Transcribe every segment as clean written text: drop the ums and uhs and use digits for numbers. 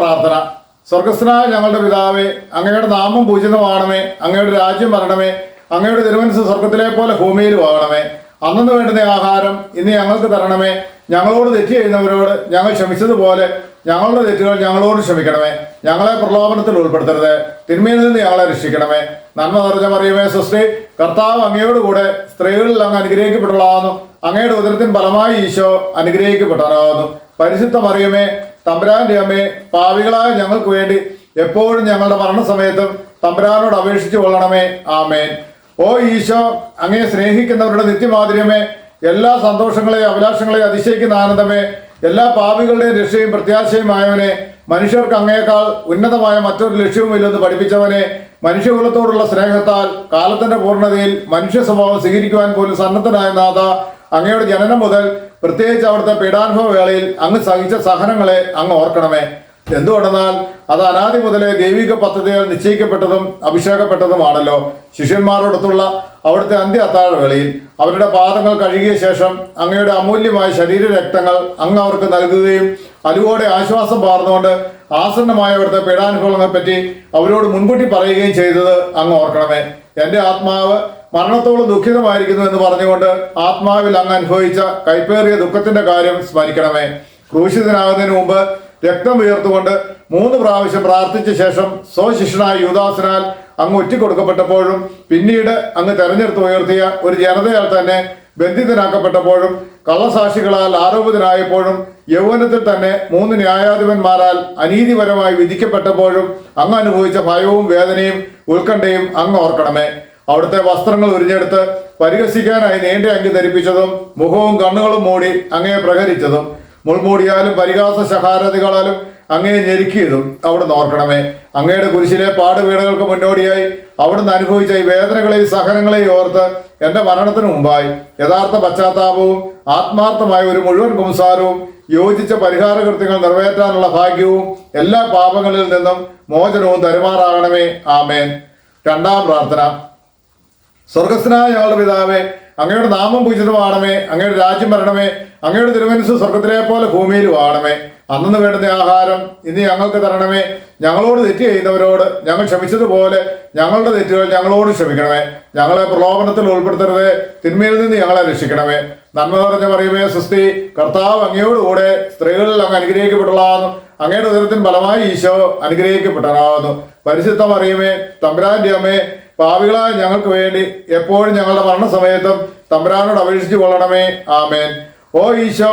പ്രാർത്ഥന. സ്വർഗസ്ഥനായ ഞങ്ങളുടെ പിതാവേ, അങ്ങയുടെ നാമം പൂജിതമാണമേ. അങ്ങയുടെ രാജ്യം വരണമേ. അങ്ങയുടെ തിരുമനസ്സ് സ്വർഗത്തിലെ പോലെ ഭൂമിയിലും ആകണമേ. അന്നു വേണ്ടുന്ന ആഹാരം ഇന്ന് ഞങ്ങൾക്ക് തരണമേ. ഞങ്ങളോട് തെറ്റ് ചെയ്യുന്നവരോട് ഞങ്ങൾ ക്ഷമിച്ചതുപോലെ ഞങ്ങളുടെ തെറ്റുകൾ ഞങ്ങളോട് ക്ഷമിക്കണമേ. ഞങ്ങളെ പ്രലോഭനത്തിൽ ഉൾപ്പെടുത്തരുത്, തിന്മയിൽ നിന്ന് ഞങ്ങളെ രക്ഷിക്കണമേ. നന്മ നിറഞ്ഞ മറിയമേ, സ്വസ്തി, കർത്താവ് അങ്ങയോടുകൂടെ സ്ത്രീകളിൽ അങ്ങ് അനുഗ്രഹിക്കപ്പെട്ടവളാകുന്നു. അങ്ങയുടെ ഉദരത്തിൻ ഫലമായി ഈശോ അനുഗ്രഹിക്കപ്പെട്ടവനാകുന്നു. പരിശുദ്ധ മറിയമേ, തമ്പുരാന്റെ അമ്മേ, പാപികളായ ഞങ്ങൾക്ക് വേണ്ടി എപ്പോഴും ഞങ്ങളുടെ മരണസമയത്തും തമ്പുരാനോട് അപേക്ഷിച്ചു കൊള്ളണമേ. ആമേൻ. ഓ ഈശോ, അങ്ങയെ സ്നേഹിക്കുന്നവരുടെ നിത്യമാധുര്യമേ, എല്ലാ സന്തോഷങ്ങളെയും അഭിലാഷങ്ങളെയും അതിശയിക്കുന്ന ആനന്ദമേ, എല്ലാ പാപികളുടെയും രക്ഷയും പ്രത്യാശയുമായവനെ, മനുഷ്യർക്ക് അങ്ങയേക്കാൾ ഉന്നതമായ മറ്റൊരു ലക്ഷ്യവുമില്ലെന്ന് പഠിപ്പിച്ചവനെ, മനുഷ്യകുലത്തോടുള്ള സ്നേഹത്താൽ കാലത്തിന്റെ പൂർണ്ണതയിൽ മനുഷ്യ സ്വഭാവം സ്വീകരിക്കുവാൻ പോലും സന്നദ്ധനായ നാഥ, അങ്ങയുടെ ജനനം മുതൽ പ്രത്യേകിച്ച് അവിടുത്തെ പീഡാനുഭവ വേളയിൽ അങ്ങ് സഹിച്ച സഹനങ്ങളെ അങ്ങ് ഓർക്കണമേ. എന്തുകൊണ്ടെന്നാൽ അത് അനാദി മുതലേ ദൈവിക പദ്ധതികൾ നിശ്ചയിക്കപ്പെട്ടതും അഭിഷേകപ്പെട്ടതുമാണല്ലോ. ശിഷ്യന്മാരോടൊത്തുള്ള അവിടുത്തെ അന്ത്യ അത്താഴവേളയിൽ അവരുടെ പാദങ്ങൾ കഴുകിയ ശേഷം അങ്ങയുടെ അമൂല്യമായ ശരീരരക്തങ്ങൾ അങ്ങ് അവർക്ക് നൽകുകയും അലുവോടെ ആശ്വാസം പാർന്നുകൊണ്ട് ആസന്നമായ അവിടുത്തെ പീഡാനുഭവങ്ങളെ പറ്റി അവരോട് മുൻകൂട്ടി പറയുകയും ചെയ്തത് അങ്ങ് ഓർക്കണമേ. എൻ്റെ ആത്മാവ് മരണത്തോളം ദുഃഖിതമായിരിക്കുന്നു എന്ന് പറഞ്ഞുകൊണ്ട് ആത്മാവിൽ അങ്ങ് അനുഭവിച്ച കൈപ്പേറിയ ദുഃഖത്തിന്റെ കാര്യം സ്മരിക്കണമേ. ക്രൂശിതനാകുന്നതിന് മുമ്പ് രക്തം ഉയർത്തുകൊണ്ട് 3 പ്രാവശ്യം പ്രാർത്ഥിച്ച ശേഷം സ്വശിഷ്യനായ യൂദാസിനാൽ അങ്ങ് ഒറ്റിക്കൊടുക്കപ്പെട്ടപ്പോഴും പിന്നീട് അങ്ങ് തെരഞ്ഞെടുത്ത് ഉയർത്തിയ ഒരു ജനതയാൽ തന്നെ ബന്ധിതനാക്കപ്പെട്ടപ്പോഴും കള്ളസാക്ഷികളാൽ ആരോപിതനായപ്പോഴും യൗവനത്തിൽ തന്നെ 3 ന്യായാധിപന്മാരാൽ അനീതിപരമായി വിധിക്കപ്പെട്ടപ്പോഴും അങ്ങ് അനുഭവിച്ച ഭയവും വേദനയും ഉത്കണ്ഠയും അങ്ങ് ഓർക്കണമേ. അവിടുത്തെ വസ്ത്രങ്ങൾ ഉരിഞ്ഞെടുത്ത് പരിഹസിക്കാനായി നീണ്ട അങ്കി ധരിപ്പിച്ചതും മുഖവും കണ്ണുകളും മൂടി അങ്ങയെ പ്രഹരിച്ചതും മുൾമൂടിയാലും പരിഹാസ ശഹാരതികളാലും അങ്ങയെ ഞെരുക്കിയതും അവിടുന്ന് ഓർക്കണമേ. അങ്ങയുടെ കുരിശിലെ പാടുപീടകൾക്ക് മുന്നോടിയായി അവിടുന്ന് അനുഭവിച്ച ഈ വേദനകളെയും സഹനങ്ങളെയും ഓർത്ത് എൻ്റെ മരണത്തിന് മുമ്പായി യഥാർത്ഥ പശ്ചാത്താപവും ആത്മാർത്ഥമായ ഒരു മുഴുവൻ കുംസാരവും യോജിച്ച പരിഹാര കൃത്യങ്ങൾ നിറവേറ്റാനുള്ള ഭാഗ്യവും എല്ലാ പാപങ്ങളിൽ നിന്നും മോചനവും തരുമാറാകണമേ. ആമേൻ. 2ാം പ്രാർത്ഥന. സ്വർഗസ്ഥനായ ഞങ്ങളുടെ പിതാവേ, അങ്ങയുടെ നാമം പൂജിതമാണമേ. അങ്ങയുടെ രാജ്യം വരണമേ. അങ്ങയുടെ തിരുമനസ്സ് സ്വർഗത്തിലെ പോലെ ഭൂമിയിലും ആകണമേ. അന്നു വേണ്ടുന്ന ആഹാരം ഇന്ന് ഞങ്ങൾക്ക് തരണമേ. ഞങ്ങളോട് തെറ്റ് ചെയ്യുന്നവരോട് ഞങ്ങൾ ക്ഷമിച്ചതുപോലെ ഞങ്ങളുടെ തെറ്റുകൾ ഞങ്ങളോട് ക്ഷമിക്കണമേ. ഞങ്ങളെ പ്രലോഭനത്തിൽ ഉൾപ്പെടുത്തരുത്, തിന്മയിൽ നിന്ന് ഞങ്ങളെ രക്ഷിക്കണമേ. നന്മ നിറഞ്ഞ മറിയമേ, സ്വസ്തി, കർത്താവ് അങ്ങയോടുകൂടെ സ്ത്രീകളിൽ അങ്ങ് അനുഗ്രഹിക്കപ്പെട്ടവളാകുന്നു. അങ്ങയുടെ ഉദരത്തിൻ ഫലമായി ഈശോ അനുഗ്രഹിക്കപ്പെട്ടവനാകുന്നു. പരിശുദ്ധ മറിയമേ, തമ്പുരാന്റെ അമ്മേ, പാപികളായ ഞങ്ങൾക്ക് വേണ്ടി എപ്പോഴും ഞങ്ങളുടെ മരണസമയത്തും തമ്പുരാനോട് അപേക്ഷിച്ചു കൊള്ളണമേ. ആമേൻ. ഓ ഈശോ,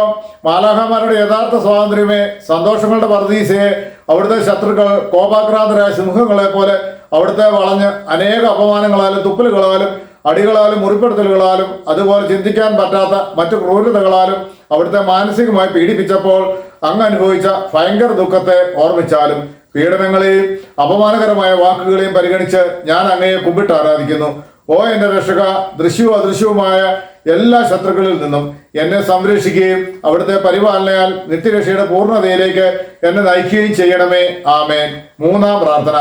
മാലാഖമാരുടെ യഥാർത്ഥ സ്വാതന്ത്ര്യമേ, സന്തോഷങ്ങളുടെ പർദീസയെ, അവിടുത്തെ ശത്രുക്കൾ കോപാക്രാന്തരായ സിംഹങ്ങളെ പോലെ അവിടുത്തെ വളഞ്ഞ് അനേക അപമാനങ്ങളാലും തുപ്പലുകളാലും അടികളാലും മുറിപ്പെടുത്തലുകളാലും അതുപോലെ ചിന്തിക്കാൻ പറ്റാത്ത മറ്റു ക്രൂരതകളാലും അവിടുത്തെ മാനസികമായി പീഡിപ്പിച്ചപ്പോൾ അങ്ങ് അനുഭവിച്ച ഭയങ്കര ദുഃഖത്തെ ഓർമ്മിച്ചാലും പീഡനങ്ങളെയും അപമാനകരമായ വാക്കുകളെയും പരിഗണിച്ച് ഞാൻ അങ്ങയെ കുമ്പിട്ട് ആരാധിക്കുന്നു. ഓ എൻ്റെ രക്ഷക, ദൃശ്യവും അദൃശ്യവുമായ എല്ലാ ശത്രുക്കളിൽ നിന്നും എന്നെ സംരക്ഷിക്കുകയും അവിടുത്തെ പരിപാലനയാൽ നിത്യരക്ഷയുടെ പൂർണ്ണതയിലേക്ക് എന്നെ നയിക്കുകയും ചെയ്യണമേ. ആമേൻ. 3ാം പ്രാർത്ഥന.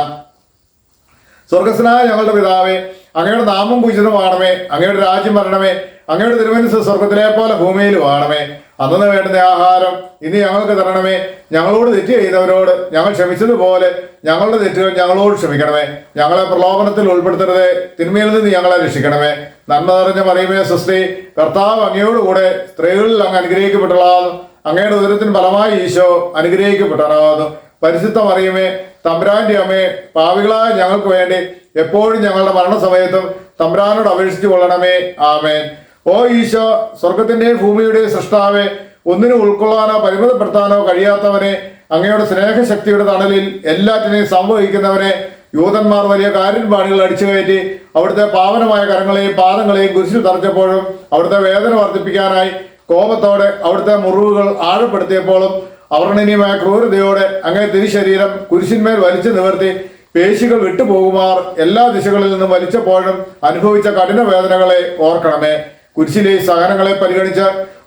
സ്വർഗസ്ഥനായ ഞങ്ങളുടെ പിതാവേ, അങ്ങയുടെ നാമം പൂജിതമാണമേ. അങ്ങയുടെ രാജ്യം വരണമേ. അങ്ങയുടെ തിരുമനസ്സ് സ്വർഗത്തിലെ പോലെ ഭൂമിയിലും ആകണമേ. അന്നു വേണ്ടുന്ന ആഹാരം ഇനി ഞങ്ങൾക്ക് തരണമേ. ഞങ്ങളോട് തെറ്റ് ചെയ്യുന്നവരോട് ഞങ്ങൾ ക്ഷമിച്ചതുപോലെ ഞങ്ങളുടെ തെറ്റുകൾ ഞങ്ങളോട് ക്ഷമിക്കണമേ. ഞങ്ങളെ പ്രലോഭനത്തിൽ ഉൾപ്പെടുത്തരുത്, തിന്മയിൽ നിന്ന് ഞങ്ങളെ രക്ഷിക്കണമേ. നന്മ നിറഞ്ഞ മറിയമേ, സ്വസ്തി, കർത്താവ് അങ്ങയോടുകൂടെ സ്ത്രീകളിൽ അങ്ങ് അനുഗ്രഹിക്കപ്പെട്ടവളാകുന്നു. അങ്ങയുടെ ഉദരത്തിന് ഫലമായി ഈശോ അനുഗ്രഹിക്കപ്പെട്ടവനാകുന്നു. പരിശുദ്ധ മറിയമേ, തമ്പുരാന്റെ അമ്മേ, പാപികളായ ഞങ്ങൾക്ക് വേണ്ടി എപ്പോഴും ഞങ്ങളുടെ മരണസമയത്തും തമ്പുരാനോട് അപേക്ഷിച്ചു കൊള്ളണമേ. ആമേൻ. ഓ ഈശോ, സ്വർഗത്തിന്റെയും ഭൂമിയുടെയും സൃഷ്ടാവേ, ഒന്നിനും ഉൾക്കൊള്ളാനോ പരിമിതപ്പെടുത്താനോ കഴിയാത്തവനെ, അങ്ങയുടെ സ്നേഹശക്തിയുടെ തണലിൽ എല്ലാറ്റിനെയും സംവഹിക്കുന്നവനെ, യൂതന്മാർ വലിയ കാര്യൻപാണികൾ അടിച്ചു കയറ്റി അവിടുത്തെ പാവനമായ കരങ്ങളെയും പാദങ്ങളെയും കുരിശിൽ തറച്ചപ്പോഴും അവിടുത്തെ വേദന വർദ്ധിപ്പിക്കാനായി കോപത്തോടെ അവിടുത്തെ മുറിവുകൾ ആഴപ്പെടുത്തിയപ്പോഴും അവർണ്ണനീയമായ ക്രൂരതയോടെ അങ്ങേ തിരുശരീരം കുരിശിന്മേൽ വലിച്ചു നിവർത്തി പേശികൾ വിട്ടുപോകുമാർ എല്ലാ ദിശകളിൽ നിന്നും വലിച്ചപ്പോഴും അനുഭവിച്ച കഠിന വേദനകളെ ഓർക്കണമേ. കുരിശിലെ സഹനങ്ങളെ പരിഗണിച്ച്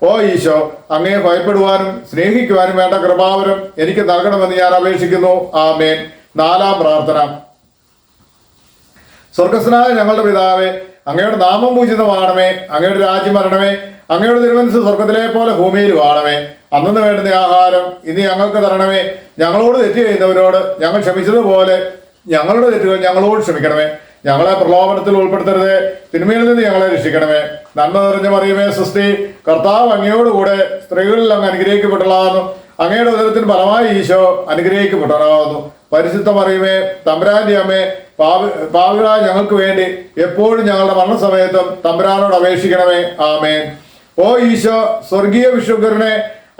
ഓ ഈശോ, അങ്ങയെ ഭയപ്പെടുവാനും സ്നേഹിക്കുവാനും വേണ്ട കൃപാവരം എനിക്ക് നൽകണമെന്ന് ഞാൻ അപേക്ഷിക്കുന്നു. ആമേൻ. 4ാം പ്രാർത്ഥന. സ്വർഗസ്ഥനായ ഞങ്ങളുടെ പിതാവേ, അങ്ങയുടെ നാമം പൂജിതമാണമേ. അങ്ങയുടെ രാജ്യം വരണമേ. അങ്ങയുടെ തിരുമനസ്സ് സ്വർഗത്തിലെ പോലെ ഭൂമിയിലും ആണമേ. അന്നു വേണ്ടുന്ന ആഹാരം ഇനി ഞങ്ങൾക്ക് തരണമേ. ഞങ്ങളോട് തെറ്റ് ചെയ്യുന്നവരോട് ഞങ്ങൾ ക്ഷമിച്ചതുപോലെ ഞങ്ങളുടെ തെറ്റുകൾ ഞങ്ങളോട് ക്ഷമിക്കണമേ. ഞങ്ങളെ പ്രലോഭനത്തിൽ ഉൾപ്പെടുത്തരുതേ, തിന്മയിൽ നിന്ന് ഞങ്ങളെ രക്ഷിക്കണമേ. നന്മ നിറഞ്ഞ മറിയമേ സ്വസ്തി, കർത്താവ് അങ്ങയോടുകൂടെ സ്ത്രീകളിൽ അങ്ങ് അനുഗ്രഹിക്കപ്പെട്ടതാകുന്നു. അങ്ങയുടെ ഉദരത്തിന് ഫലമായി ഈശോ അനുഗ്രഹിക്കപ്പെട്ടതാകുന്നു. പരിശുദ്ധ മറിയമേ തമ്പുരാന്റെ അമ്മേ, പാപികളായ ഞങ്ങൾക്ക് വേണ്ടി എപ്പോഴും ഞങ്ങളുടെ മരണസമയത്തും തമ്പുരാനോട് അപേക്ഷിക്കണമേ. ആമേൻ. ഓ ഈശോ, സ്വർഗീയ വിശുദ്ധനെ,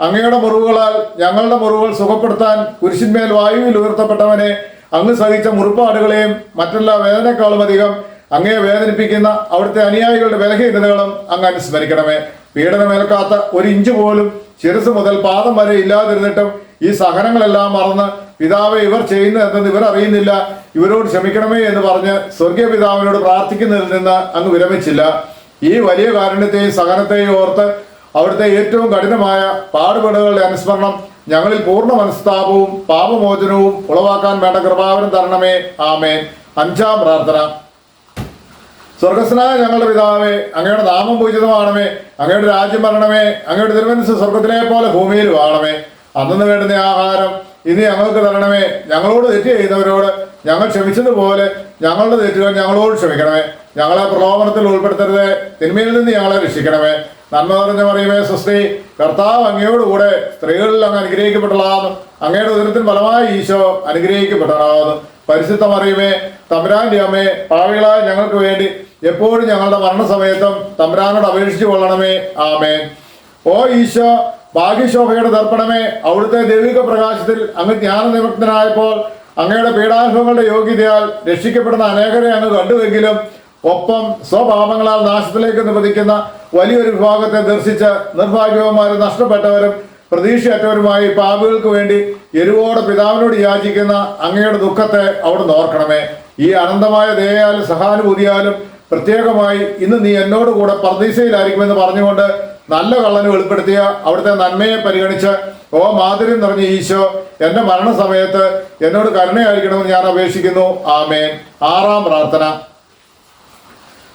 അങ്ങയുടെ മുറിവുകളാൽ ഞങ്ങളുടെ മുറിവുകൾ സുഖപ്പെടുത്താൻ കുരിശിന്മേൽ വായുവിൽ ഉയർത്തപ്പെട്ടവനെ, അങ്ങ് സഹിച്ച മുറിപ്പാടുകളെയും മറ്റെല്ലാ വേദനക്കാളും അധികം അങ്ങയെ വേദനിപ്പിക്കുന്ന അവിടുത്തെ അനുയായികളുടെ ബലഹീനതകളും അങ്ങ് അനുസ്മരിക്കണമേ. പീഡനമേൽക്കാത്ത ഒരു ഇഞ്ച് പോലും ശിരസ് മുതൽ പാദം വരെ ഇല്ലാതിരുന്നിട്ടും ഈ സഹനങ്ങളെല്ലാം മറന്ന് പിതാവെ ഇവർ ചെയ്യുന്നത് എന്തെന്ന് ഇവർ അറിയുന്നില്ല, ഇവരോട് ക്ഷമിക്കണമേ എന്ന് പറഞ്ഞ് സ്വർഗീയ പിതാവിനോട് പ്രാർത്ഥിക്കുന്നതിൽ നിന്ന് അങ്ങ് വിരമിച്ചില്ല. ഈ വലിയ കാരുണ്യത്തെയും സഹനത്തെയും ഓർത്ത് അവിടുത്തെ ഏറ്റവും കഠിനമായ പാടുപെടുകളുടെ അനുസ്മരണം ഞങ്ങളിൽ പൂർണ്ണ മനസ്താപവും പാപമോചനവും ഉളവാക്കാൻ വേണ്ട കൃപാവരം തരണമേ. ആമേൻ. അഞ്ചാം പ്രാർത്ഥന. സ്വർഗസ്നായ ഞങ്ങളുടെ പിതാവേ, അങ്ങയുടെ നാമം പൂജിതമാണമേ. അങ്ങയുടെ രാജ്യം വരണമേ. അങ്ങയുടെ തിരുമനസ്സ് സ്വർഗത്തിലെ പോലെ ഭൂമിയിലും ആണമേ. അന്നു വേണ്ടുന്ന ആഹാരം ഇനി ഞങ്ങൾക്ക് തരണമേ. ഞങ്ങളോട് തെറ്റ് ചെയ്യുന്നവരോട് ഞങ്ങൾ ക്ഷമിച്ചതുപോലെ ഞങ്ങളുടെ തെറ്റുകൾ ഞങ്ങളോട് ക്ഷമിക്കണമേ. ഞങ്ങളെ പ്രലോഭനത്തിൽ ഉൾപ്പെടുത്തരുതേ, തിന്മയിൽ നിന്ന് ഞങ്ങളെ രക്ഷിക്കണമേ. നന്മ നിറഞ്ഞ മറിയമേ സ്വസ്തി, കർത്താവ് അങ്ങയോടുകൂടെ സ്ത്രീകളിൽ അങ്ങ് അനുഗ്രഹിക്കപ്പെട്ടതാകുന്നു. അങ്ങയുടെ ഉദരത്തിന് ഫലമായി ഈശോ അനുഗ്രഹിക്കപ്പെട്ടതാകുന്നു. പരിശുദ്ധ മറിയമേ തമ്പുരാന്റെ അമ്മേ, പാപികളായ ഞങ്ങൾക്ക് വേണ്ടി എപ്പോഴും ഞങ്ങളുടെ മരണസമയത്തും തമ്പുരാനോട് അപേക്ഷിച്ചു കൊള്ളണമേ. ആമേൻ. ഓ ഈശോ, ഭാഗ്യശോഭയുടെ ദർപ്പണമേ, അവിടുത്തെ ദൈവിക പ്രകാശത്തിൽ അങ്ങ് ജ്ഞാനനിമഗ്നനായപ്പോൾ അങ്ങയുടെ പീഡാനുഭവങ്ങളുടെ യോഗ്യതയാൽ രക്ഷിക്കപ്പെടുന്ന അനേകരെ അങ്ങ് കണ്ടുവെങ്കിലും ഒപ്പം സ്വപാപങ്ങളാൽ നാശത്തിലേക്ക് നിപതിക്കുന്ന വലിയൊരു വിഭാഗത്തെ ദർശിച്ച് നിർഭാഗ്യവന്മാരും നഷ്ടപ്പെട്ടവരും പ്രതീക്ഷയറ്റവരുമായി പാപികൾക്ക് വേണ്ടി എരിവോടെ പിതാവിനോട് യാചിക്കുന്ന അങ്ങയുടെ ദുഃഖത്തെ അവിടുന്ന് ഓർക്കണമേ. ഈ അനന്തമായ ദയയാലും സഹാനുഭൂതിയാലും പ്രത്യേകമായി ഇന്ന് നീ എന്നോട് കൂടെ പർദീസയിലായിരിക്കുമെന്ന് പറഞ്ഞുകൊണ്ട് നല്ല കള്ളന് വെളിപ്പെടുത്തിയ അവിടുത്തെ നന്മയെ പരിഗണിച്ച് ഓ മാധുര്യം നിറഞ്ഞ ഈശോ, എന്റെ മരണസമയത്ത് എന്നോട് കരുണയായിരിക്കണമെന്ന് ഞാൻ അപേക്ഷിക്കുന്നു. ആമേൻ. ആറാം പ്രാർത്ഥന.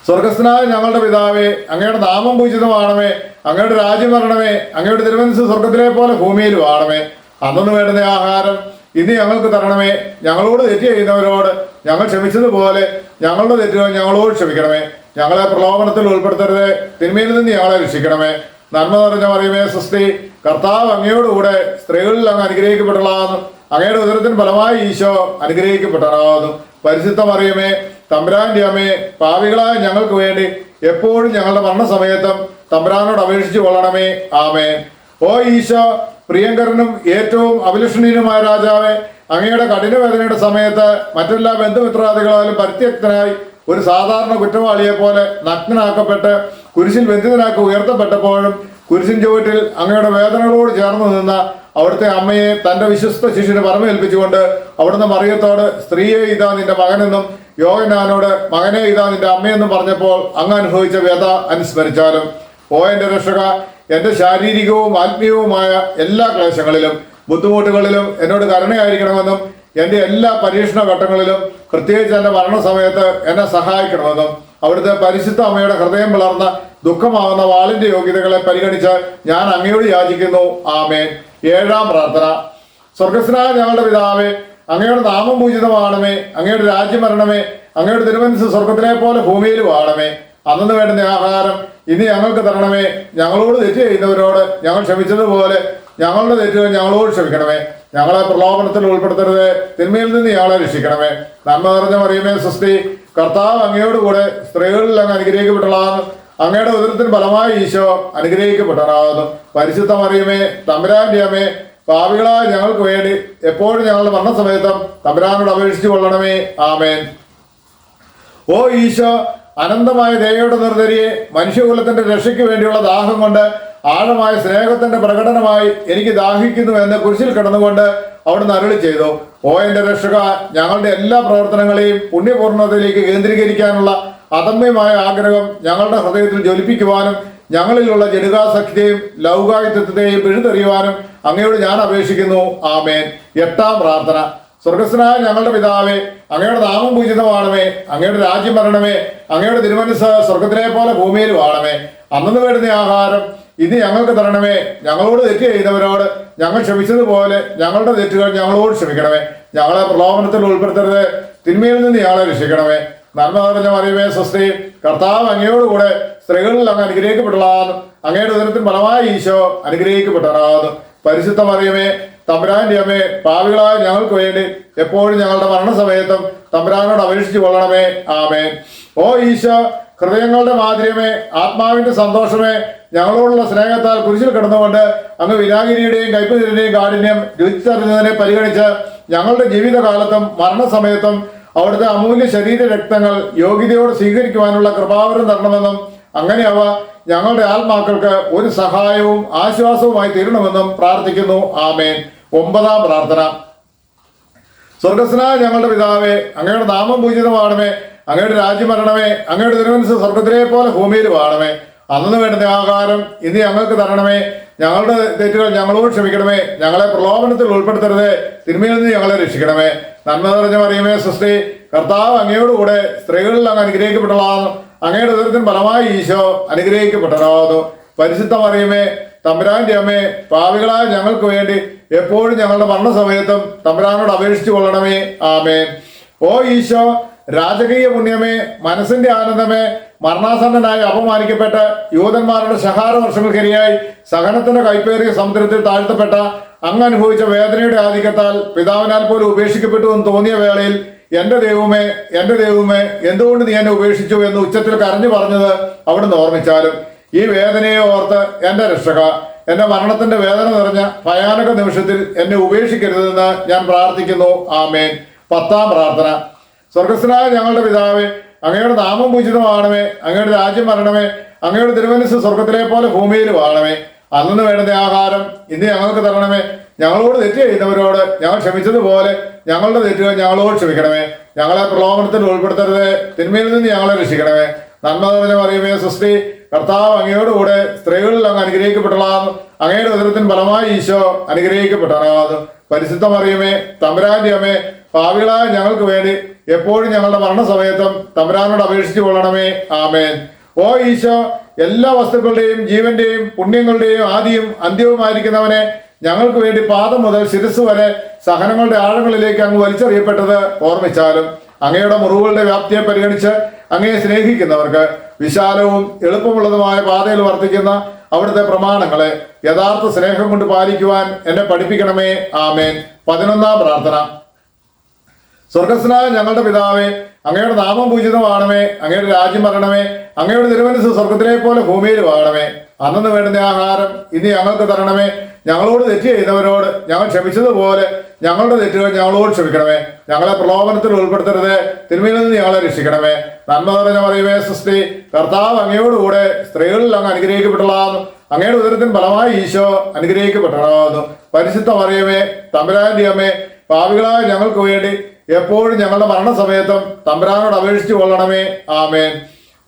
സ്വർഗസ്ഥനായ ഞങ്ങളുടെ പിതാവേ, അങ്ങയുടെ നാമം പൂജിതമാണമേ. അങ്ങയുടെ രാജ്യം വരണമേ. അങ്ങയുടെ തിരുമനസ്സ് സ്വർഗത്തിലെ പോലെ ഭൂമിയിലും ആണമേ. അന്നു വേണ്ടുന്ന ആഹാരം ഇനി ഞങ്ങൾക്ക് തരണമേ. ഞങ്ങളോട് തെറ്റ് ചെയ്യുന്നവരോട് ഞങ്ങൾ ക്ഷമിച്ചതുപോലെ ഞങ്ങളുടെ തെറ്റുകൾ ഞങ്ങളോട് ക്ഷമിക്കണമേ. ഞങ്ങളെ പ്രലോഭനത്തിൽ ഉൾപ്പെടുത്തരുതേ, തിന്മയിൽ നിന്ന് ഞങ്ങളെ രക്ഷിക്കണമേ. നന്മ നിറഞ്ഞ മറിയമേ സ്വസ്തി, കർത്താവ് അങ്ങയോടുകൂടെ സ്ത്രീകളിൽ അങ്ങ് അനുഗ്രഹിക്കപ്പെട്ടതാകുന്നു. അങ്ങയുടെ ഉദരത്തിന് ഫലമായി ഈശോ അനുഗ്രഹിക്കപ്പെട്ടതാകുന്നു. പരിശുദ്ധ മറിയമേ തമ്പുരാന്റെ അമ്മേ, പാപികളായ ഞങ്ങൾക്ക് വേണ്ടി എപ്പോഴും ഞങ്ങളുടെ മരണസമയത്തും തമ്പുരാനോട് അപേക്ഷിച്ചു കൊള്ളണമേ. ആമേൻ. ഓ ഈശോ, പ്രിയങ്കരനും ഏറ്റവും അഭിലഷണീയനുമായ രാജാവേ, അങ്ങയുടെ കഠിനവേദനയുടെ സമയത്ത് മറ്റെല്ലാ ബന്ധുമിത്രാദികളാലും പരിത്യക്തനായി ഒരു സാധാരണ കുറ്റവാളിയെ പോലെ നഗ്നനാക്കപ്പെട്ട് കുരിശിൽ ബന്ധിതനാക്കി ഉയർത്തപ്പെട്ടപ്പോഴും കുരിശിൻ ചുവട്ടിൽ അങ്ങയുടെ വേദനകളോട് ചേർന്ന് നിന്ന അവിടുത്തെ അമ്മയെ തന്റെ വിശ്വസ്ത ശിഷ്യന് പരമേൽപ്പിച്ചുകൊണ്ട് അവിടുന്ന് മറിയത്തോട് സ്ത്രീയെ ഇതാ നിന്റെ മകനെന്നും യോഹന്നാനോട് മകനെ ഇതാ നിന്റെ അമ്മയെന്നും പറഞ്ഞപ്പോൾ അങ്ങ് അനുഭവിച്ച വ്യത അനുസ്മരിച്ചാലും. ഓ എന്റെ രക്ഷക, എന്റെ ശാരീരികവും ആത്മീയവുമായ എല്ലാ ക്ലേശങ്ങളിലും ബുദ്ധിമുട്ടുകളിലും എന്നോട് കരുണയായിരിക്കണമെന്നും എന്റെ എല്ലാ പരീക്ഷണ ഘട്ടങ്ങളിലും പ്രത്യേകിച്ച് എന്റെ മരണസമയത്ത് എന്നെ സഹായിക്കണമെന്നും അവിടുത്തെ പരിശുദ്ധ അമ്മയുടെ ഹൃദയം പിളർന്ന ദുഃഖമാകുന്ന വാളിന്റെ യോഗ്യതകളെ പരിഗണിച്ച് ഞാൻ അങ്ങയോട് യാചിക്കുന്നു. ആമേൻ. ഏഴാം പ്രാർത്ഥന. സ്വർഗസ്നായ ഞങ്ങളുടെ പിതാവേ, അങ്ങയുടെ നാമം പൂജിതമാണമേ. അങ്ങയുടെ രാജ്യം വരണമേ. അങ്ങയുടെ തിരുമനസ്സ് സ്വർഗത്തിലെ പോലെ ഭൂമിയിലും ആണമേ. അന്നു വേണ്ടുന്ന ആഹാരം ഇനി ഞങ്ങൾക്ക് തരണമേ. ഞങ്ങളോട് തെറ്റ് ചെയ്യുന്നവരോട് ഞങ്ങൾ ക്ഷമിച്ചതുപോലെ ഞങ്ങളുടെ തെറ്റുകൾ ഞങ്ങളോട് ക്ഷമിക്കണമേ. ഞങ്ങളെ പ്രലോഭനത്തിൽ ഉൾപ്പെടുത്തരുത്, തിന്മയിൽ നിന്ന് ഞങ്ങളെ രക്ഷിക്കണമേ. നന്മ നിറഞ്ഞ മറിയമേ സ്വസ്തി, കർത്താവ് അങ്ങയോടുകൂടെ സ്ത്രീകളിൽ അങ്ങ് അനുഗ്രഹിക്കപ്പെട്ടതാകുന്നു. അങ്ങയുടെ ഉദരത്തിന് ഫലമായി ഈശോ അനുഗ്രഹിക്കപ്പെട്ടതാകുന്നു. പരിശുദ്ധ മറിയമേ തമ്പുരാന്റെ അമ്മേ, പാപികളായ ഞങ്ങൾക്ക് വേണ്ടി എപ്പോഴും ഞങ്ങളുടെ മരണസമയത്തും തമ്പുരാനോട് അപേക്ഷിച്ചു കൊള്ളണമേ. ആമേൻ. ഓ ഈശോ, അനന്തമായ ദയയുടെ നിർദ്ധരിയെ, മനുഷ്യകുലത്തിന്റെ രക്ഷയ്ക്ക് വേണ്ടിയുള്ള ദാഹം കൊണ്ട് ആഴമായ സ്നേഹത്തിന്റെ പ്രകടനമായി എനിക്ക് ദാഹിക്കുന്നു എന്ന് കുരിശിൽ കിടന്നുകൊണ്ട് അവിടുന്ന് അരുളി ചെയ്തു. ഓ എന്റെ രക്ഷക, ഞങ്ങളുടെ എല്ലാ പ്രവർത്തനങ്ങളെയും പുണ്യപൂർണ്ണതയിലേക്ക് കേന്ദ്രീകരിക്കാനുള്ള അദമ്യമായ ആഗ്രഹം ഞങ്ങളുടെ ഹൃദയത്തിൽ ജ്വലിപ്പിക്കുവാനും ഞങ്ങളിലുള്ള ജഡികാസക്തിയെയും ലൗകായുത്വത്തെയും പിഴുതെറിയുവാനും അങ്ങയോട് ഞാൻ അപേക്ഷിക്കുന്നു. ആമേൻ. എട്ടാം പ്രാർത്ഥന. സ്വർഗസ്നായ ഞങ്ങളുടെ പിതാവേ, അങ്ങയുടെ നാമം പൂജിതമാണമേ. അങ്ങയുടെ രാജ്യം വരണമേ. അങ്ങയുടെ തിരുമനസ്സ് സ്വർഗത്തിലെ പോലെ ഭൂമിയിലും ആണമേ. അന്നു വേണ്ടുന്ന ആഹാരം ഇനി ഞങ്ങൾക്ക് തരണമേ. ഞങ്ങളോട് തെറ്റ് ചെയ്തവരോട് ഞങ്ങൾ ക്ഷമിച്ചതുപോലെ ഞങ്ങളുടെ തെറ്റുകൾ ഞങ്ങളോട് ക്ഷമിക്കണമേ. ഞങ്ങളെ പ്രലോഭനത്തിൽ ഉൾപ്പെടുത്തരുത്, തിന്മയിൽ നിന്ന് ഞങ്ങളെ രക്ഷിക്കണമേ. നന്മ നിറഞ്ഞ മറിയമേ സ്വസ്തി, കർത്താവ് അങ്ങയോടുകൂടെ സ്ത്രീകളിൽ അങ്ങ് അനുഗ്രഹിക്കപ്പെട്ടതാകുന്നു. അങ്ങയുടെ ഉദരത്തിന് ഫലമായ ഈശോ അനുഗ്രഹിക്കപ്പെട്ടതാകുന്നു. പരിശുദ്ധ മറിയമേ തമ്പുരാന്റെ അമ്മേ, പാപികളായ ഞങ്ങൾക്ക് വേണ്ടി എപ്പോഴും ഞങ്ങളുടെ മരണസമയത്തും തമ്പുരാനോട് അപേക്ഷിച്ചു കൊള്ളണമേ. ആമേൻ. ഓ ഈശോ, ഹൃദയങ്ങളുടെ മാധുര്യമേ, ആത്മാവിന്റെ സന്തോഷമേ, ഞങ്ങളോടുള്ള സ്നേഹത്താൽ കുരിശിൽ കിടന്നുകൊണ്ട് അങ്ങ് വിനാഗിരിയുടെയും കൈപ്പുതിരിന്റെയും കാഠിന്യം രുചിച്ചറിഞ്ഞതിനെ പരിഗണിച്ച് ഞങ്ങളുടെ ജീവിതകാലത്തും മരണസമയത്തും അവിടുത്തെ അമൂല്യ ശരീര രക്തങ്ങൾ യോഗ്യതയോട് സ്വീകരിക്കുവാനുള്ള കൃപാവരം തരണമെന്നും അങ്ങനെ അവ ഞങ്ങളുടെ ആത്മാക്കൾക്ക് ഒരു സഹായവും ആശ്വാസവുമായി തീരണമെന്നും പ്രാർത്ഥിക്കുന്നു. ആമേൻ. 9-ാം പ്രാർത്ഥന. സ്വർഗസ്നായ ഞങ്ങളുടെ പിതാവേ, അങ്ങയുടെ നാമം പൂജിതമാണമേ. അങ്ങയുടെ രാജ്യം വരണമേ. അങ്ങയുടെ തിരുമനസ്സ് സ്വർഗത്തിലെ പോലെ ഭൂമിയിൽ വാണമേ. അന്നു വേണ്ടുന്ന ആഹാരം ഇനി ഞങ്ങൾക്ക് തരണമേ. ഞങ്ങളുടെ തെറ്റുകൾ ഞങ്ങളോട് ക്ഷമിക്കണമേ. ഞങ്ങളെ പ്രലോഭനത്തിൽ ഉൾപ്പെടുത്തരുത്, തിന്മയിൽ നിന്ന് ഞങ്ങളെ രക്ഷിക്കണമേ. നന്മ നിറഞ്ഞ മറിയമേ സ്വസ്തി, കർത്താവ് അങ്ങയോടുകൂടെ സ്ത്രീകളിൽ അങ്ങ് അനുഗ്രഹിക്കപ്പെട്ടതാകുന്നു. അങ്ങയുടെ ഉദരത്തിന് ഫലമായി ഈശോ അനുഗ്രഹിക്കപ്പെട്ടതാകുന്നു. പരിശുദ്ധ മറിയമേ തമ്പുരാന്റെ അമ്മേ, പാപികളായ ഞങ്ങൾക്ക് വേണ്ടി എപ്പോഴും ഞങ്ങളുടെ മരണസമയത്തും തമ്പുരാനോട് അപേക്ഷിച്ചു കൊള്ളണമേ. ആമേൻ. ഓ ഈശോ, രാജകീയ പുണ്യമേ, മനസ്സിന്റെ ആനന്ദമേ, മരണാസന്നനായി അപമാനിക്കപ്പെട്ട യൂതന്മാരുടെ ശഹാര വർഷങ്ങൾക്കിരയായി സഹനത്തിന്റെ കൈപ്പേറിയ സമുദ്രത്തിൽ താഴ്ത്തപ്പെട്ട അങ്ങ് അനുഭവിച്ച വേദനയുടെ ആധിക്യത്താൽ പിതാവിനാൽ പോലും ഉപേക്ഷിക്കപ്പെട്ടു എന്ന് തോന്നിയ വേളയിൽ എന്റെ ദൈവമേ, എന്റെ ദൈവമേ, എന്തുകൊണ്ട് നീ എന്നെ ഉപേക്ഷിച്ചു എന്ന് ഉച്ചത്തിൽ കരഞ്ഞു പറഞ്ഞത് അവിടുന്ന് ഓർമ്മിച്ചാലും ഈ വേദനയെ ഓർത്ത് എന്റെ രക്ഷക, എന്റെ മരണത്തിന്റെ വേദന നിറഞ്ഞ ഭയാനക നിമിഷത്തിൽ എന്നെ ഉപേക്ഷിക്കരുതെന്ന് ഞാൻ പ്രാർത്ഥിക്കുന്നു. ആമേൻ. 10-ാം പ്രാർത്ഥന. സ്വർഗസ്നായ ഞങ്ങളുടെ പിതാവേ, അങ്ങയുടെ നാമം പൂജിതമാണമേ. അങ്ങയുടെ രാജ്യം വരണമേ. അങ്ങയുടെ തിരുമനസ്സ് സ്വർഗത്തിലെ പോലെ ഭൂമിയിൽ വാണമേ. അന്നു വേണ്ടുന്ന ആഹാരം ഇന്ന് ഞങ്ങൾക്ക് തരണമേ. ഞങ്ങളോട് തെറ്റ് ചെയ്യുന്നവരോട് ഞങ്ങൾ ക്ഷമിച്ചതുപോലെ ഞങ്ങളുടെ തെറ്റുകൾ ഞങ്ങളോട് ക്ഷമിക്കണമേ. ഞങ്ങളെ പ്രലോഭനത്തിൽ ഉൾപ്പെടുത്തരുത്, തിന്മയിൽ നിന്ന് ഞങ്ങളെ രക്ഷിക്കണമേ. നന്മ നിറഞ്ഞ മറിയമേ സ്വസ്തി, കർത്താവ് അങ്ങയോടുകൂടെ സ്ത്രീകളിൽ അങ്ങ് അനുഗ്രഹിക്കപ്പെട്ടതാകുന്നു. അങ്ങയുടെ ഉദരത്തിന് ഫലമായി ഈശോ അനുഗ്രഹിക്കപ്പെട്ടതാകുന്നു. പരിശുദ്ധ മറിയമേ തമ്പുരാന്റെ അമ്മേ, പാപികളായ ഞങ്ങൾക്ക് വേണ്ടി എപ്പോഴും ഞങ്ങളുടെ മരണസമയത്തും തമ്പുരാനോട് അപേക്ഷിച്ചു കൊള്ളണമേ. ആമേൻ. ഓ ഈശോ, എല്ലാ വസ്തുക്കളുടെയും ജീവന്റെയും പുണ്യങ്ങളുടെയും ആദിയും അന്ത്യവുമായിരിക്കുന്നവനെ, ഞങ്ങൾക്ക് വേണ്ടി പാദം മുതൽ ശിരസ് വരെ സഹനങ്ങളുടെ ആഴങ്ങളിലേക്ക് അങ്ങ് വലിച്ചെറിയപ്പെട്ടത് ഓർമ്മിച്ചാലും അങ്ങയുടെ മുറിവുകളുടെ വ്യാപ്തിയെ പരിഗണിച്ച് അങ്ങയെ സ്നേഹിക്കുന്നവർക്ക് വിശാലവും എളുപ്പമുള്ളതുമായ പാതയിൽ വർത്തിക്കുന്ന അവിടുത്തെ പ്രമാണങ്ങളെ യഥാർത്ഥ സ്നേഹം കൊണ്ട് പാലിക്കുവാൻ എന്നെ പഠിപ്പിക്കണമേ. ആമേൻ. 11-ാം പ്രാർത്ഥന. സ്വർഗസ്നായ ഞങ്ങളുടെ പിതാവേ, അങ്ങയുടെ നാമം പൂജിതമാണമേ. അങ്ങയുടെ രാജ്യം വരണമേ. അങ്ങയുടെ തിരുമനസ്സ് സ്വർഗത്തിലെ പോലെ ഭൂമിയിൽ വാണമേ. അന്നു വേണ്ടുന്ന ആഹാരം ഇനി ഞങ്ങൾക്ക് തരണമേ. ഞങ്ങളോട് തെറ്റ് ചെയ്തവരോട് ഞങ്ങൾ ക്ഷമിച്ചതുപോലെ ഞങ്ങളുടെ തെറ്റുകൾ ഞങ്ങളോട് ക്ഷമിക്കണമേ. ഞങ്ങളെ പ്രലോഭനത്തിൽ ഉൾപ്പെടുത്തരുത്, തിന്മയിൽ നിന്ന് ഞങ്ങളെ രക്ഷിക്കണമേ. നന്മ നിറഞ്ഞ മറിയമേ സ്വസ്തി, കർത്താവ് അങ്ങയോടുകൂടെ സ്ത്രീകളിൽ അങ്ങ് അനുഗ്രഹിക്കപ്പെട്ടതാകുന്നു. അങ്ങയുടെ ഉദരത്തിന് ഫലമായി ഈശോ അനുഗ്രഹിക്കപ്പെട്ടതാകുന്നു. പരിശുദ്ധ മറിയമേ തമ്പുരാന്റെ അമ്മേ, പാപികളായ ഞങ്ങൾക്ക് വേണ്ടി എപ്പോഴും ഞങ്ങളുടെ മരണസമയത്തും തമ്പുരാനോട് അപേക്ഷിച്ചു കൊള്ളണമേ. ആമേൻ.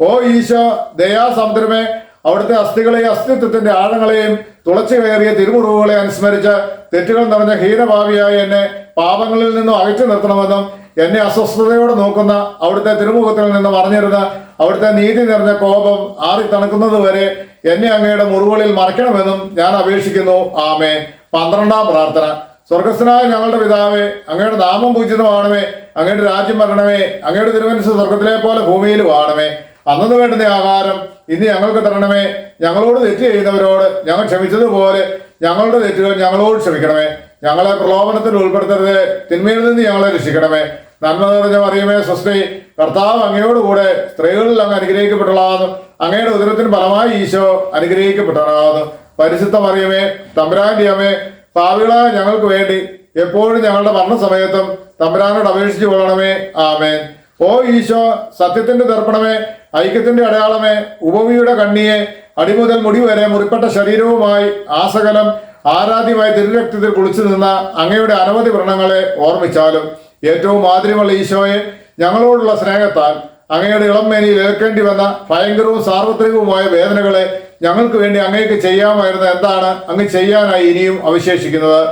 ഓ ഈശോ, ദയാസമുദ്രമേ, അവിടുത്തെ അസ്ഥികളെയും അസ്തിത്വത്തിന്റെ ആഴങ്ങളെയും തുളച്ചു കയറിയ തിരുമുറിവുകളെ അനുസ്മരിച്ച് തെറ്റുകൾ നിറഞ്ഞ ഹീനഭാവിയായ എന്നെ പാപങ്ങളിൽ നിന്നും അകറ്റി നിർത്തണമെന്നും എന്നെ അസ്വസ്ഥതയോടെ നോക്കുന്ന അവിടുത്തെ തിരുമുഖത്തിൽ നിന്ന് മറിഞ്ഞിരുന്ന അവിടുത്തെ നീതി നിറഞ്ഞ കോപം ആറി തണുക്കുന്നത് വരെ എന്നെ അങ്ങയുടെ മുറിവുകളിൽ മറയ്ക്കണമെന്നും ഞാൻ അപേക്ഷിക്കുന്നു. ആമേൻ. 12-ാം പ്രാർത്ഥന. സ്വർഗസ്നായ ഞങ്ങളുടെ പിതാവേ, അങ്ങയുടെ നാമം പൂജിതമാണമേ. അങ്ങയുടെ രാജ്യം വരണമേ. അങ്ങയുടെ തിരുമനസ്സ് സ്വർഗത്തിലെ പോലെ ഭൂമിയിൽ വാണമേ. അന്നു വേണ്ടുന്ന ആഹാരം ഇന്ന് ഞങ്ങൾക്ക് തരണമേ. ഞങ്ങളോട് തെറ്റ് ചെയ്യുന്നവരോട് ഞങ്ങൾ ക്ഷമിച്ചതുപോലെ ഞങ്ങളുടെ തെറ്റുകൾ ഞങ്ങളോട് ക്ഷമിക്കണമേ. ഞങ്ങളെ പ്രലോഭനത്തിൽ ഉൾപ്പെടുത്തരുത്, തിന്മയിൽ നിന്ന് ഞങ്ങളെ രക്ഷിക്കണമേ. നന്മ നിറഞ്ഞ മറിയമേ സ്വസ്തി, കർത്താവ് അങ്ങയോടുകൂടെ സ്ത്രീകളിൽ അങ്ങ് അനുഗ്രഹിക്കപ്പെട്ടതാകുന്നു. അങ്ങയുടെ ഉദരത്തിന് ഫലമായി ഈശോ അനുഗ്രഹിക്കപ്പെട്ടതാകുന്നു. പരിശുദ്ധ മറിയമേ തമ്പുരാന്റെ അമ്മേ, പാപികളായ ഞങ്ങൾക്ക് വേണ്ടി എപ്പോഴും ഞങ്ങളുടെ മരണസമയത്തും തമ്പുരാനോട് അപേക്ഷിച്ചു കൊള്ളണമേ. ആമേൻ. ഓ ഈശോ, സത്യത്തിന്റെ ദർപ്പണമേ, ഐക്യത്തിന്റെ അടയാളമേ, ഉപവിയുടെ കണ്ണിയെ, അടിമുതൽ മുടി വരെ മുറിപ്പെട്ട ശരീരവുമായി ആസകലം ആരാധ്യമായി തിരുരക്തത്തിൽ കുളിച്ചു നിന്ന അങ്ങയുടെ അനവധി വ്രണങ്ങളെ ഓർമ്മിച്ചാലും ഏറ്റവും മാധുര്യമുള്ള ഈശോയെ, ഞങ്ങളോടുള്ള സ്നേഹത്താൽ അങ്ങയുടെ ഇളം മേനിയിൽ ഏൽക്കേണ്ടി വന്ന ഭയങ്കരവും സാർവത്രികവുമായ വേദനകളെ ഞങ്ങൾക്ക് വേണ്ടി അങ്ങേക്ക് ചെയ്യാമായിരുന്ന എന്താണ് അങ്ങ് ചെയ്യാനായി ഇനിയും അവശേഷിക്കുന്നത്?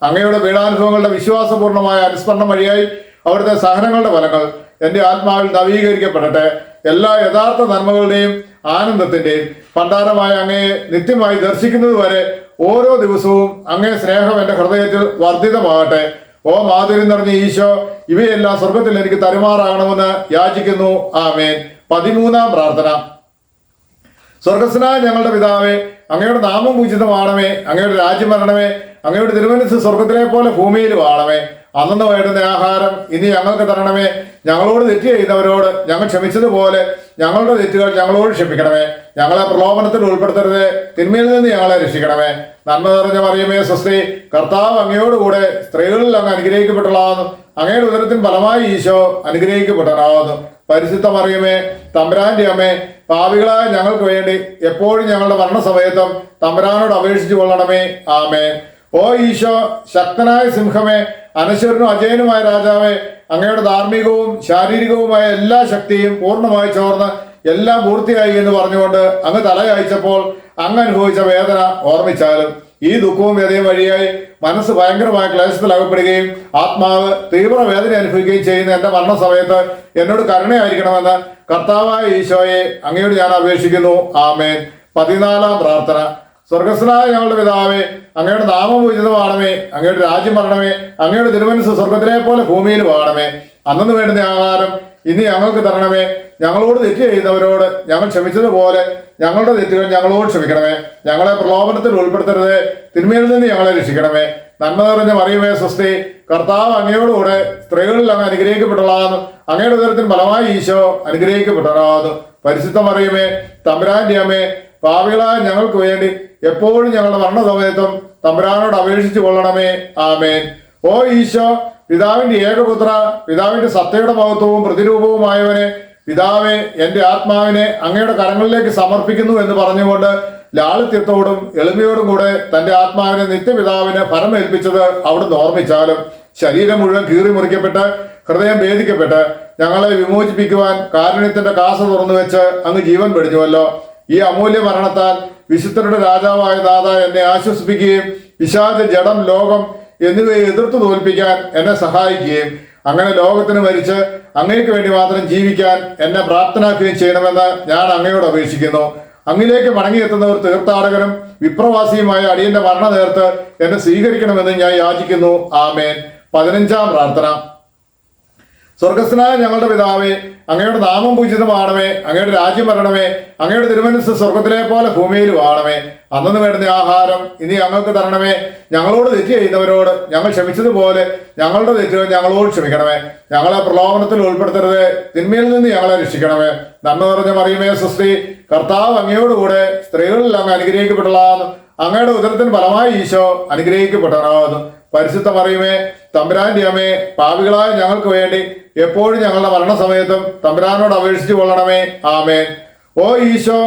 അങ്ങയുടെ പീഡാനുഭവങ്ങളുടെ വിശ്വാസപൂർണമായ അനുസ്മരണം വഴിയായി അവിടുത്തെ സഹനങ്ങളുടെ ഫലങ്ങൾ എൻ്റെ ആത്മാവിൽ നവീകരിക്കപ്പെടട്ടെ. എല്ലാ യഥാർത്ഥ നന്മകളുടെയും ആനന്ദത്തിന്റെയും ഭണ്ഡാരമായ അങ്ങയെ നിത്യമായി ദർശിക്കുന്നത് വരെ ഓരോ ദിവസവും അങ്ങേ സ്നേഹം എന്റെ ഹൃദയത്തിൽ വർദ്ധിതമാകട്ടെ. ഓ മാധുര്യം നിറഞ്ഞ ഈശോ, ഇവയെല്ലാം സ്വർഗത്തിൽ എനിക്ക് തരുമാറാകണമെന്ന് യാചിക്കുന്നു. ആമേൻ. 13-ാം പ്രാർത്ഥന. സ്വർഗസ്നായ ഞങ്ങളുടെ പിതാവേ, അങ്ങയുടെ നാമം പൂജിതമാണമേ, അങ്ങയുടെ രാജ്യം വരണമേ, അങ്ങയുടെ തിരുമനസ്സ് സ്വർഗത്തിലെ പോലെ ഭൂമിയിലും ആണമേ. അന്നു വേണ്ടുന്ന ആഹാരം ഇനി ഞങ്ങൾക്ക് തരണമേ. ഞങ്ങളോട് തെറ്റ് ചെയ്തവരോട് ഞങ്ങൾ ക്ഷമിച്ചതുപോലെ ഞങ്ങളുടെ തെറ്റുകൾ ഞങ്ങളോട് ക്ഷമിക്കണമേ. ഞങ്ങളെ പ്രലോഭനത്തിൽ ഉൾപ്പെടുത്തരുത്, തിന്മയിൽ നിന്ന് ഞങ്ങളെ രക്ഷിക്കണമേ. നന്മ നിറഞ്ഞ മറിയമേ സ്വസ്തി, കർത്താവ് അങ്ങയോടുകൂടെ സ്ത്രീകളിൽ അങ്ങ് അനുഗ്രഹിക്കപ്പെട്ടതാകുന്നു. അങ്ങയുടെ ഉദരത്തിൻ ഫലമായി ഈശോ അനുഗ്രഹിക്കപ്പെട്ടതാകുന്നു. പരിശുദ്ധ മറിയമേ, തമ്പുരാന്റെ അമ്മേ, പാപികളായ ഞങ്ങൾക്ക് വേണ്ടി എപ്പോഴും ഞങ്ങളുടെ മരണസമയത്തും തമ്പുരാനോട് അപേക്ഷിച്ചു കൊള്ളണമേ. ആമേ. ഓ ഈശോ, ശക്തനായ സിംഹമേ, അനശ്വരനും അജയനുമായ രാജാവേ, അങ്ങയുടെ ധാർമ്മികവും ശാരീരികവുമായ എല്ലാ ശക്തിയും പൂർണ്ണമായി ചോർന്ന് എല്ലാം പൂർത്തിയായി എന്ന് പറഞ്ഞുകൊണ്ട് അങ്ങ് തലയയച്ചപ്പോൾ അങ്ങ് അനുഭവിച്ച വേദന ഓർമ്മിച്ചാലും ഈ ദുഃഖവും വ്യതയും വഴിയായി മനസ്സ് ഭയങ്കരമായ ക്ലേശത്തിൽ അകപ്പെടുകയും ആത്മാവ് തീവ്ര വേദന അനുഭവിക്കുകയും ചെയ്യുന്ന എന്റെ മരണസമയത്ത് എന്നോട് കരുണയായിരിക്കണമെന്ന് കർത്താവായ ഈശോയെ അങ്ങയോട് ഞാൻ അപേക്ഷിക്കുന്നു. ആമേൻ. 14-ാം പ്രാർത്ഥന. സ്വർഗസ്നായ ഞങ്ങളുടെ പിതാവേ, അങ്ങയുടെ നാമം പൂജിതമാണമേ, അങ്ങയുടെ രാജ്യം വരണമേ, അങ്ങയുടെ തിരുമനസ്സ് സ്വർഗത്തിലെ പോലെ ഭൂമിയിലും ആണമേ. അന്നു വേണ്ടുന്ന ആഹാരം ഇനി ഞങ്ങൾക്ക് തരണമേ. ഞങ്ങളോട് തെറ്റ് ചെയ്യുന്നവരോട് ഞങ്ങൾ ക്ഷമിച്ചതുപോലെ ഞങ്ങളുടെ തെറ്റുകൾ ഞങ്ങളോട് ക്ഷമിക്കണമേ. ഞങ്ങളെ പ്രലോഭനത്തിൽ ഉൾപ്പെടുത്തരുത്, തിന്മയിൽ നിന്ന് ഞങ്ങളെ രക്ഷിക്കണമേ. നന്മ നിറഞ്ഞ മറിയമേ സ്വസ്തി, കർത്താവ് അങ്ങയോടുകൂടെ സ്ത്രീകളിൽ അങ്ങ് അനുഗ്രഹിക്കപ്പെട്ടതാകുന്നു. അങ്ങയുടെ ഉദരത്തിൻ ഫലമായി ഈശോ അനുഗ്രഹിക്കപ്പെട്ടതാകുന്നു. പരിശുദ്ധ മറിയമേ, തമ്പുരാന്റെ അമ്മേ, പാപികളായ ഞങ്ങൾക്ക് വേണ്ടി എപ്പോഴും ഞങ്ങളുടെ മരണസമയത്തും തമ്പുരാനോട് അപേക്ഷിച്ചു കൊള്ളണമേ. ആമേൻ. ഓ ഈശോ, പിതാവിന്റെ ഏകപുത്ര, പിതാവിന്റെ സത്തയുടെ മഹത്വവും പ്രതിരൂപവുമായവനെ, പിതാവെ, എന്റെ ആത്മാവിനെ അങ്ങയുടെ കരങ്ങളിലേക്ക് സമർപ്പിക്കുന്നു എന്ന് പറഞ്ഞുകൊണ്ട് ലാളിത്യത്തോടും എളിമയോടും കൂടെ തന്റെ ആത്മാവിനെ നിത്യപിതാവിന് ഫലമേൽപ്പിച്ചത് അവിടുന്ന് ഓർമ്മിച്ചാലും ശരീരം മുഴുവൻ കീറി മുറിക്കപ്പെട്ട് ഹൃദയം ഭേദിക്കപ്പെട്ട് ഞങ്ങളെ വിമോചിപ്പിക്കുവാൻ കാരുണ്യത്തിന്റെ കാസ തുറന്നു വെച്ച് അങ്ങ് ജീവൻ വെടിഞ്ഞുവല്ലോ. ഈ അമൂല്യ മരണത്താൽ വിശുദ്ധരുടെ രാജാവായ നാഥ എന്നെ ആശ്വസിപ്പിക്കുകയും പിശാച്, ജഡം, ലോകം എന്നിവയെ എതിർത്ത് തോൽപ്പിക്കാൻ എന്നെ സഹായിക്കുകയും അങ്ങനെ ലോകത്തിന് മരിച്ച് അങ്ങേക്ക് വേണ്ടി മാത്രം ജീവിക്കാൻ എന്നെ പ്രാപ്തനാക്കുകയും ചെയ്യണമെന്ന് ഞാൻ അങ്ങയോട് അപേക്ഷിക്കുന്നു. അങ്ങിലേക്ക് മടങ്ങിയെത്തുന്നവർ തീർത്ഥാടകനും വിപ്രവാസിയുമായ അടിയന്റെ മരണ നേർത്ത് എന്നെ സ്വീകരിക്കണമെന്ന് ഞാൻ യാചിക്കുന്നു. ആമേൻ. 15-ാം പ്രാർത്ഥന. സ്വർഗസ്നായ ഞങ്ങളുടെ പിതാവേ, അങ്ങയുടെ നാമം പൂജിതമാണമേ, അങ്ങയുടെ രാജ്യം വരണമേ, അങ്ങയുടെ തിരുമനസ്സ് സ്വർഗത്തിലെ പോലെ ഭൂമിയിലും ആണമേ. അന്നു വേണ്ടുന്ന ആഹാരം ഇനി ഞങ്ങൾക്ക് തരണമേ. ഞങ്ങളോട് തെറ്റ് ചെയ്യുന്നവരോട് ഞങ്ങൾ ക്ഷമിച്ചതുപോലെ ഞങ്ങളുടെ തെറ്റുകൾ ഞങ്ങളോട് ക്ഷമിക്കണമേ. ഞങ്ങളെ പ്രലോഭനത്തിൽ ഉൾപ്പെടുത്തരുത്, തിന്മയിൽ നിന്ന് ഞങ്ങളെ രക്ഷിക്കണമേ. നന്മ നിറഞ്ഞ മറിയമേ സ്വസ്തി, കർത്താവ് അങ്ങയോടുകൂടെ സ്ത്രീകളിൽ അങ്ങ് അനുഗ്രഹിക്കപ്പെട്ടതാകുന്നു. അങ്ങയുടെ ഉദരത്തിന് ഫലമായി ഈശോ അനുഗ്രഹിക്കപ്പെട്ടതാകുന്നു. പരിശുദ്ധ മറിയമേ, തമ്പുരാന്റെ അമ്മേ, പാപികളായ ഞങ്ങൾക്ക് വേണ്ടി എപ്പോഴും ഞങ്ങളുടെ മരണസമയത്തും തമ്പുരാനോട് അപേക്ഷിച്ചു കൊള്ളണമേ. ആമേൻ. ഓ ഈശോ,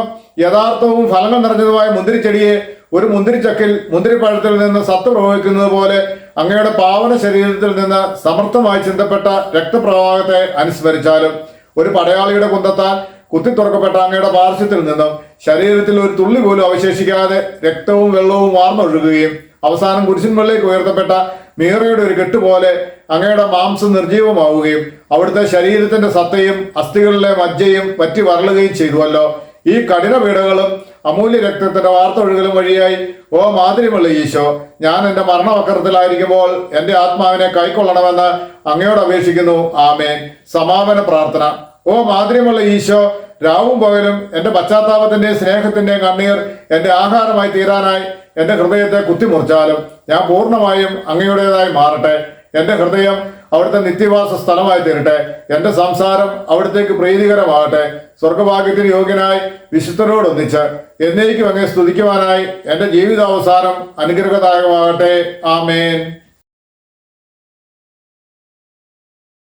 യഥാർത്ഥവും ഫലങ്ങൾ നിറഞ്ഞതുമായ മുന്തിരിച്ചെടിയെ ഒരു മുന്തിരിച്ചക്കിൽ മുന്തിരിപ്പഴത്തിൽ നിന്ന് സത്ത് പ്രവഹിക്കുന്നത് പോലെ അങ്ങയുടെ പാവന ശരീരത്തിൽ നിന്ന് സമർത്ഥമായി ചിന്തപ്പെട്ട രക്തപ്രവാഹത്തെ അനുസ്മരിച്ചാലും ഒരു പടയാളിയുടെ കുന്തത്താൽ കുത്തി തുറക്കപ്പെട്ട അങ്ങയുടെ പാർശ്വത്തിൽ നിന്നും ശരീരത്തിൽ ഒരു തുള്ളി പോലും അവശേഷിക്കാതെ രക്തവും വെള്ളവും വാർന്നൊഴുകുകയും അവസാനം കുരിശിന്മേലേക്ക് ഉയർത്തപ്പെട്ട മീറയുടെ ഒരു കെട്ടുപോലെ അങ്ങയുടെ മാംസം നിർജീവമാവുകയും അവിടുത്തെ ശരീരത്തിന്റെ സത്തയും അസ്ഥികളിലെ മജ്ജയും പറ്റി വരളുകയും ചെയ്തുവല്ലോ. ഈ കഠിന പീഡകളും അമൂല്യ രക്തത്തിന്റെ വാർത്തൊഴുകലും വഴിയായി ഓ മാതിരിമുള്ള ഈശോ, ഞാൻ എന്റെ മരണവക്രത്തിലായിരിക്കുമ്പോൾ എന്റെ ആത്മാവിനെ കൈക്കൊള്ളണമെന്ന് അങ്ങയോട് അപേക്ഷിക്കുന്നു. ആമേൻ. സമാപന പ്രാർത്ഥന. ഓ മാതിരിമുള്ള ഈശോ, രാവും പകലും എന്റെ പശ്ചാത്താപത്തിന്റെ സ്നേഹത്തിന്റെ കണ്ണീർ എന്റെ ആഹാരമായി തീരാനായി എന്റെ ഹൃദയത്തെ കുത്തിമുറിച്ചാലും ഞാൻ പൂർണ്ണമായും അങ്ങയുടേതായി മാറട്ടെ. എന്റെ ഹൃദയം അവിടുത്തെ നിത്യവാസ സ്ഥലമായി തീരട്ടെ. എന്റെ സംസാരം അവിടത്തേക്ക് പ്രീതികരമാകട്ടെ. സ്വർഗഭാഗ്യത്തിന് യോഗ്യനായി വിശുദ്ധരോടൊന്നിച്ച് എന്നേക്കും അങ്ങേ സ്തുതിക്കുവാനായി എന്റെ ജീവിതാവസാനം അനുഗ്രഹദായകമാകട്ടെ. ആമേൻ.